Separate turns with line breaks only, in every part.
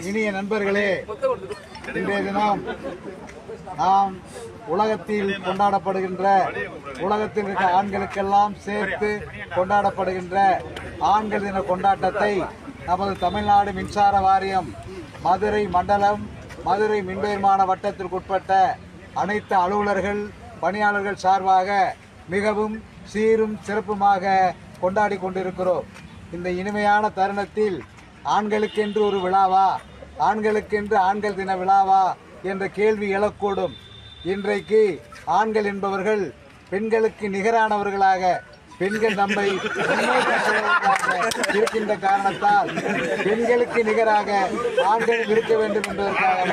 இனிய நண்பர்களே, இன்றைய தினம் நாம் உலகத்தில் கொண்டாடப்படுகின்ற, உலகத்தில் இருக்க ஆண்களுக்கெல்லாம் சேர்த்து கொண்டாடப்படுகின்ற ஆண்கள் தின கொண்டாட்டத்தை நமது தமிழ்நாடு மின்சார வாரியம் மதுரை மண்டலம், மதுரை மின்னிர்மாண வட்டத்திற்குட்பட்ட அனைத்து அலுவலர்கள், பணியாளர்கள் சார்பாக மிகவும் சீரும் சிறப்புமாக கொண்டாடி கொண்டிருக்கிறோம். இந்த இனிமையான தருணத்தில் ஆண்களுக்கென்று ஒரு விழாவா, ஆண்களுக்கென்று ஆண்கள் தின விழாவா என்ற கேள்வி எழக்கூடும். இன்றைக்கு ஆண்கள் என்பவர்கள் பெண்களுக்கு நிகரானவர்களாக, பெண்கள் நம்மை இருக்கின்ற காரணத்தால் பெண்களுக்கு நிகராக ஆண்கள் இருக்க வேண்டும் என்பதற்காக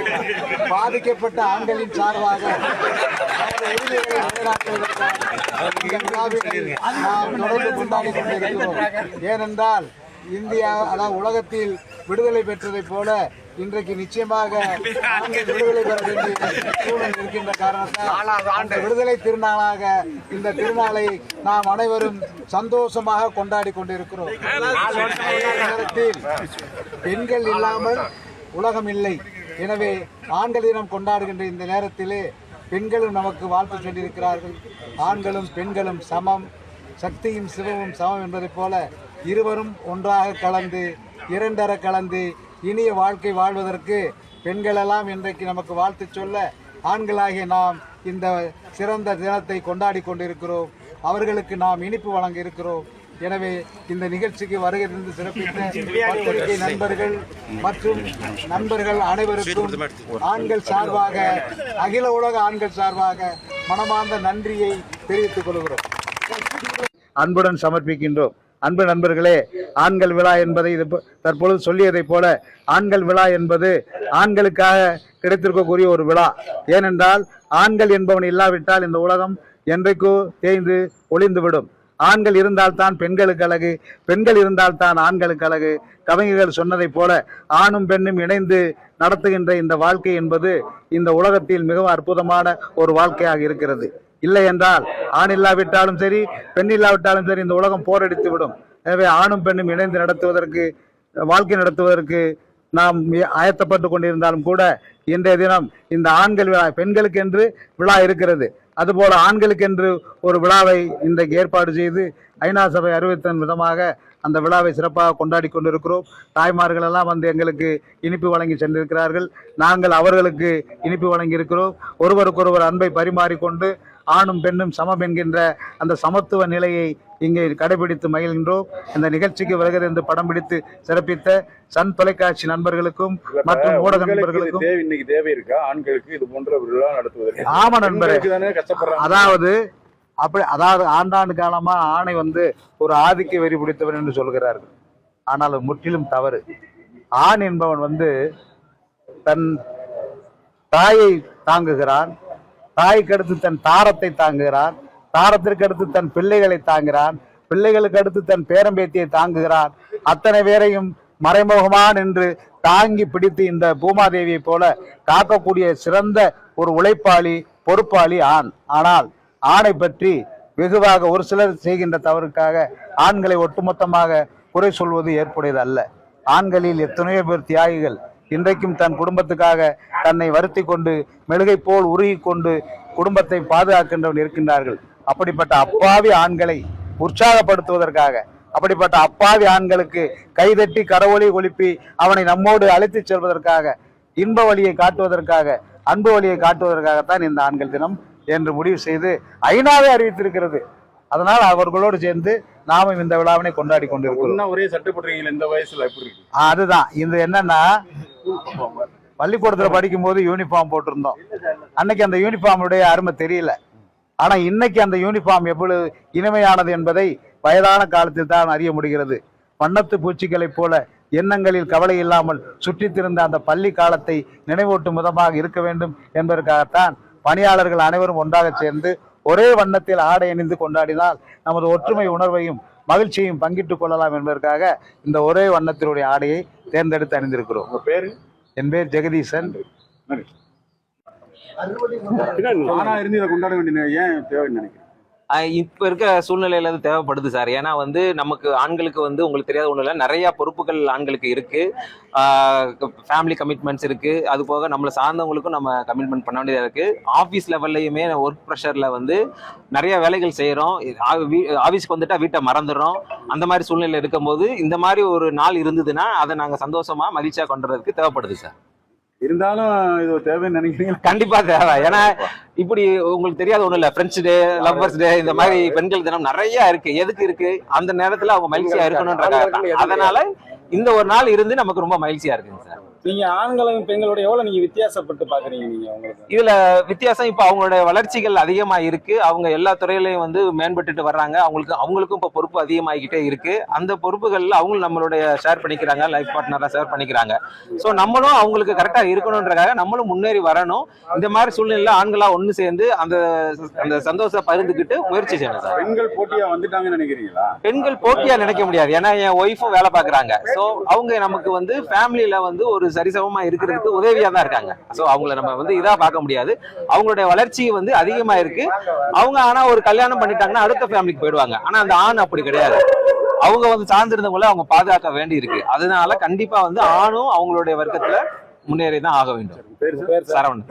பாதிக்கப்பட்ட ஆண்களின் சார்பாக நாம் தொடர்ந்து கொண்டாடி கொண்டிருக்கிறோம். ஏனென்றால் இந்தியா, அதாவது உலகத்தில் விடுதலை பெற்றதை போல இன்றைக்கு நிச்சயமாக ஆண்கள் விடுதலை பெற வேண்டிய சூழல் இருக்கின்ற காரணத்தால் விடுதலை திருநாளாக இந்த திருநாளை நாம் அனைவரும் சந்தோஷமாக கொண்டாடி கொண்டிருக்கிறோம். நேரத்தில் பெண்கள் இல்லாமல் உலகம் இல்லை. எனவே ஆண்கள் தினம் கொண்டாடுகின்ற இந்த நேரத்திலே பெண்களும் நமக்கு வாழ்த்து சொல்லியிருக்கிறார்கள். ஆண்களும் பெண்களும் சமம், சக்தியும் சிவமும் சமம் என்பதை போல இருவரும் ஒன்றாக கலந்து, இரண்டர கலந்து இனிய வாழ்க்கை வாழ்வதற்கு பெண்களெல்லாம் இன்றைக்கு நமக்கு வாழ்த்து சொல்ல, ஆண்களாகிய நாம் இந்த சிறந்த தினத்தை கொண்டாடி கொண்டிருக்கிறோம். அவர்களுக்கு நாம் இனிப்பு வழங்க இருக்கிறோம். எனவே இந்த நிகழ்ச்சிக்கு வருகை தந்து சிறப்பித்த பத்திரிகை நண்பர்கள் மற்றும் நண்பர்கள் அனைவருக்கும் ஆண்கள் சார்பாக, அகில உலக ஆண்கள் சார்பாக மனமார்ந்த நன்றியை தெரிவித்துக் கொள்கிறோம். அன்புடன் சமர்ப்பிக்கின்றோம். அன்பு நண்பர்களே, ஆண்கள் விழா என்பதை தற்பொழுது சொல்லியதைப் போல ஆண்கள் விழா என்பது ஆண்களுக்காக கிடைத்திருக்கக்கூடிய ஒரு விழா. ஏனென்றால் ஆண்கள் என்பவன் இல்லாவிட்டால் இந்த உலகம் என்றைக்கோ தேய்ந்து ஒளிந்துவிடும். ஆண்கள் இருந்தால்தான் பெண்களுக்கு அழகு, பெண்கள் இருந்தால்தான் ஆண்களுக்கு அழகு. கவிஞர்கள் சொன்னதைப் போல ஆணும் பெண்ணும் இணைந்து நடத்துகின்ற இந்த வாழ்க்கை என்பது இந்த உலகத்தில் மிகவும் அற்புதமான ஒரு வாழ்க்கையாக இருக்கிறது. இல்லை என்றால் ஆண் இல்லாவிட்டாலும் சரி, பெண் இல்லாவிட்டாலும் சரி, இந்த உலகம் போரடித்து விடும். எனவே ஆணும் பெண்ணும் இணைந்து நடத்துவதற்கு, வாழ்க்கை நடத்துவதற்கு நாம் ஆயத்தப்பட்டு கொண்டிருந்தாலும் கூட இன்றைய தினம் இந்த ஆண்கள் விழா, பெண்களுக்கு என்று விழா இருக்கிறது. அதுபோல ஆண்களுக்கென்று ஒரு விழாவை இன்றைக்கு ஏற்பாடு செய்து ஐநா சபை அறிவித்தன் விதமாக அந்த விழாவை சிறப்பாக கொண்டாடி கொண்டிருக்கிறோம். தாய்மார்கள் எல்லாம் வந்து எங்களுக்கு இனிப்பு வழங்கி சென்றிருக்கிறார்கள். நாங்கள் அவர்களுக்கு இனிப்பு வழங்கி இருக்கிறோம். ஒருவருக்கொருவர் அன்பை பரிமாறிக்கொண்டு ஆணும் பெண்ணும் சமம் என்கின்ற அந்த சமத்துவ நிலையை இங்கே கடைபிடித்து மகிழ்கின்றோம். இந்த நிகழ்ச்சிக்கு வருகிறது படம் பிடித்து சிறப்பித்த சன் தொலைக்காட்சி நண்பர்களுக்கும் மற்றும் ஊடக நண்பர்களுக்கும்
இன்னைக்கு தேவை இருக்கா ஆண்களுக்கு இது போன்ற விழா நடத்துவதற்கு?
ஆமா நண்பரே, அதாவது ஆண்டாண்டு காலமா ஆணை வந்து ஒரு ஆதிக்க வெறி பிடித்தவன் என்று சொல்கிறார்கள். ஆனால் முற்றிலும் தவறு. ஆண் என்பவன் வந்து தன் தாயை தாங்குகிறான், தாய்க்கு அடுத்து தன் தாரத்தை தாங்குகிறான், தாரத்திற்கு அடுத்து தன் பிள்ளைகளை தாங்குகிறான், பிள்ளைகளுக்கு அடுத்து தன் பேரம்பேத்தியை தாங்குகிறான். அத்தனை பேரையும் மறைமுகமான என்று தாங்கி பிடித்து இந்த பூமாதேவியை போல காக்கக்கூடிய சிறந்த ஒரு உழைப்பாளி, பொறுப்பாளி ஆண். ஆனால் ஆணை பற்றி வெகுவாக ஒரு சிலர் செய்கின்ற தவறுக்காக ஆண்களை ஒட்டுமொத்தமாக குறை சொல்வது ஏற்புடையது அல்ல. ஆண்களில் எத்தனையோ பேர் தியாகிகள் இன்றைக்கும் தன் குடும்பத்துக்காக தன்னை வருத்தி கொண்டு மெழுகை போல் உருகி கொண்டு குடும்பத்தை பாதுகாக்கின்றவர்கள் இருக்கின்றார்கள். அப்படிப்பட்ட அப்பாவி ஆண்களை உற்சாகப்படுத்துவதற்காக, அப்படிப்பட்ட அப்பாவி ஆண்களுக்கு கைதட்டி கரவொலி ஒலிப்பி அவனை நம்மோடு அழைத்துச் செல்வதற்காக, இன்ப வழியை காட்டுவதற்காக, அன்பு வழியை காட்டுவதற்காகத்தான் இந்த ஆண்கள் தினம் என்று முடிவு செய்து ஐநாவே அறிவித்திருக்கிறது. அதனால் அவர்களோடு சேர்ந்து நாமும் இந்த விழாவினை கொண்டாடி கொண்டிருக்கிறோம்.
ஒரே சட்டப்பட்டிருக்கீங்க இந்த வயசுல எப்படி இருக்கு?
அதுதான் இது என்னன்னா, பள்ளிக்கூடத்துல படிக்கும் போது யூனிஃபார்ம் போட்டிருந்தோம். அன்னைக்கு அந்த யூனிஃபார்முடைய அருமை தெரியல. ஆனா இன்னைக்கு அந்த யூனிஃபார்ம் எவ்வளவு இனிமையானது என்பதை வயதான காலத்தில் தான் அறிய முடிகிறது. வண்ணத்து பூச்சிகளைப் போல எண்ணங்களில் கவலை இல்லாமல் சுற்றித்திருந்த அந்த பள்ளி காலத்தை நினைவூட்டும் விதமாக இருக்க வேண்டும் என்பதற்காகத்தான் பணியாளர்கள் அனைவரும் ஒன்றாக சேர்ந்து ஒரே வண்ணத்தில் ஆடை அணிந்து கொண்டாடினால் நமது ஒற்றுமை உணர்வையும் மகிழ்ச்சியையும் பங்கிட்டுக் கொள்ளலாம் என்பதற்காக இந்த ஒரே வண்ணத்தினுடைய ஆடையை தேர்ந்தெடுத்து அணிந்திருக்கிறோம். என் பேர் ஜெகதீசன்.
ஆனா இருந்து இதை கொண்டாட வேண்டிய ஏன் தேவைன்னு நினைக்கிறேன்.
இப்ப இருக்க சூழ்நிலையில அது தேவைப்படுது சார். ஏன்னா வந்து நமக்கு ஆண்களுக்கு வந்து உங்களுக்கு தெரியாத ஒண்ணு இல்லை, நிறைய பொறுப்புகள் ஆண்களுக்கு இருக்கு. ஃபேமிலி கமிட்மெண்ட்ஸ் இருக்கு. அது போக நம்மளை சார்ந்தவங்களுக்கும் நம்ம கமிட்மெண்ட் பண்ண வேண்டியதா இருக்கு. ஆஃபீஸ் லெவல்லையுமே ஒர்க் ப்ரெஷர்ல வந்து நிறைய வேலைகள் செய்யறோம். ஆஃபீஸ்க்கு வந்துட்டா வீட்டை மறந்துடுறோம். அந்த மாதிரி சூழ்நிலை இருக்கும்போது இந்த மாதிரி ஒரு நாள் இருந்ததுன்னா அதை நாங்க சந்தோஷமா மகிழ்ச்சியா கொண்டுறதுக்கு தேவைப்படுது சார்.
இருந்தாலும் இது தேவைன்னு நினைக்கிறீங்க?
கண்டிப்பா தேவை. ஏன்னா இப்படி உங்களுக்கு தெரியாத ஒண்ணு இல்ல, ஃப்ரெண்ட்ஸ் டே, லவ்வர்ஸ் டே, இந்த மாதிரி பெண்கள் தினம் நிறைய இருக்கு. எதுக்கு இருக்கு? அந்த நேரத்துல அவங்க மகிழ்ச்சியா இருக்கணும்ன்றதுக்காக. அதனால இந்த ஒரு நாள் இருந்து நமக்கு ரொம்ப மகிழ்ச்சியா இருக்குங்க சார்.
நீங்க ஆண்களும் பெண்களோட எவ்வளவு நீங்க வித்தியாசப்பட்டு பாக்குறீங்க நீங்க உங்களுக்கு?
இதுல வித்தியாசம் இப்ப அவங்களுடைய வளர்ச்சிகள் அதிகமா இருக்கு. அவங்க எல்லா துறையிலையும் வந்து மேம்பட்டுட்டு வர்றாங்க. அவங்களுக்கும் இப்ப பொறுப்பு அதிகமாகிக்கிட்டே இருக்கு. அந்த பொறுப்புகள்ல அவங்களும் நம்மளுடைய ஷேர் பண்ணிக்கிறாங்க, லைஃப் பார்ட்னரா ஷேர் பண்ணிக்கிறாங்க. சோ நம்மளும் அவங்களுக்கு கரெக்டா இருக்கணும்ன்றதுக்காக நம்மளும் முன்னேறி வரணும். இந்த மாதிரி சூழ்நிலையில ஆண்களா ஒண்ணு சேர்ந்து அந்த அந்த சந்தோஷத்தை பகிர்ந்துக்கிட்டு முயற்சி செய்யணும் சார்.
பெண்கள் போட்டியா வந்துட்டாங்கன்னு நினைக்கிறீங்களா?
பெண்கள் போட்டியா நினைக்க முடியாது. ஏன்னா என் ஒய்ஃபும் வேலை பாக்குறாங்க. சோ அவங்க நமக்கு வந்து ஃபேமிலியில வந்து ஒரு சரிசமமா இருக்கிறதுக்கு உதவியா தான் இருக்காங்க. சோ அவங்கள நம்ம வந்து இதா பார்க்க முடியாது. அவங்களுடைய வளர்ச்சி வந்து அதிகமா இருக்கு. அவங்க ஆனா ஒரு கல்யாணம் பண்ணிட்டாங்கன்னா அடுத்த ஃபேமிலிக்கு போயிடுவாங்க. ஆனா அந்த ஆண் அப்படி கிடையாது. அவங்க வந்து சார்ந்திருந்தவங்கள அவங்க பாதுகாக்க வேண்டி இருக்கு. அதனால கண்டிப்பா வந்து ஆணும் அவங்களுடைய வர்க்கத்துல முன்னேறி தான் ஆக வேண்டும்.
பேர்
சரவணன்.